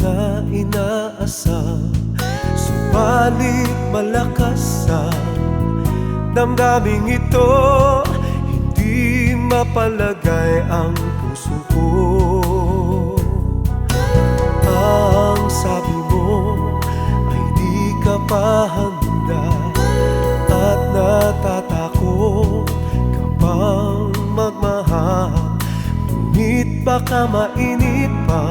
mga inaasam, subalit malakas ang damdaming ito. Hindi mapalagay ang puso ko. Ang sabi mo ay di ka pa handa, at natatakot ka pang magmahal. Ngunit baka mainit pa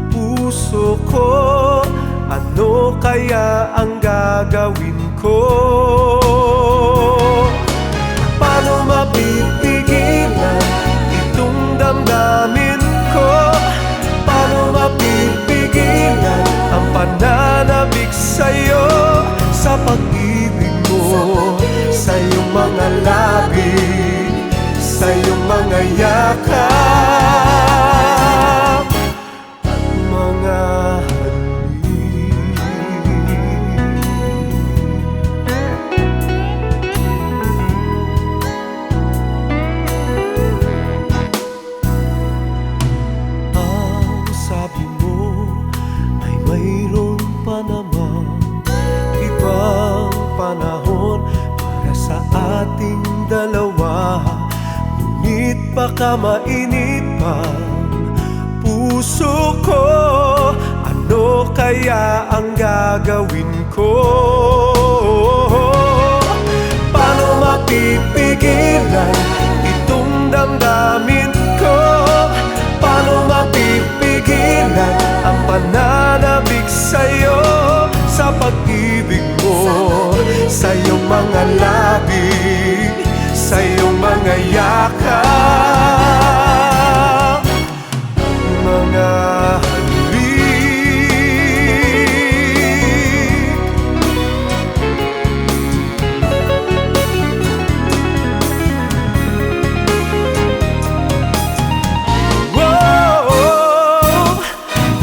puso ko. Ano kaya ang gagawin ko? Paano mapipigilan itong damdamin ko? Paano mapipigilan ang pananabik sa'yo, sa pag-ibig mo, sa iyong mga labi, sa iyong mga yakap at mga mayroon pa naman ibang panahon para sa ating dalawa. Ngunit baka mainit pa puso ko. Ano kaya ang gagawin ko? Paano mapipigilan itong damdamin ko? Paano mapipigilan ang pananabik sa'yo, sa pag-ibig mo, sa iyong mga labi, sa iyong mga yakap, mga halik. Wow!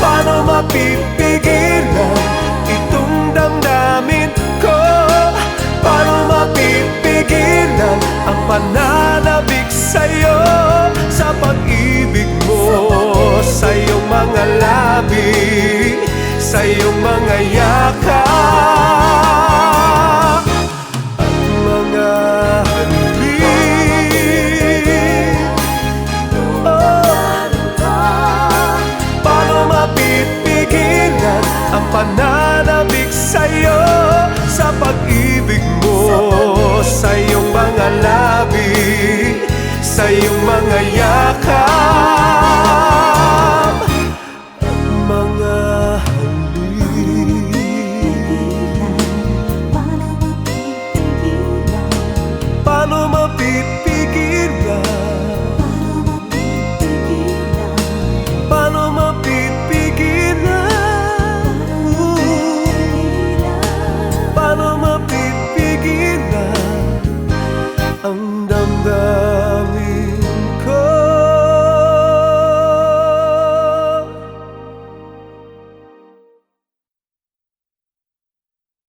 Paano mapipigilan itong damdamin ko? Paano mapipigilan ang pananabik sa'yo, sa pag-ibig mo, sa iyong mga labi, sa iyong mga yakap at mga halik. Paano mapipigilan ang pananabik sa'yo, sa pag-ibig mo, sa iyong mga labi, sa iyong mga yakap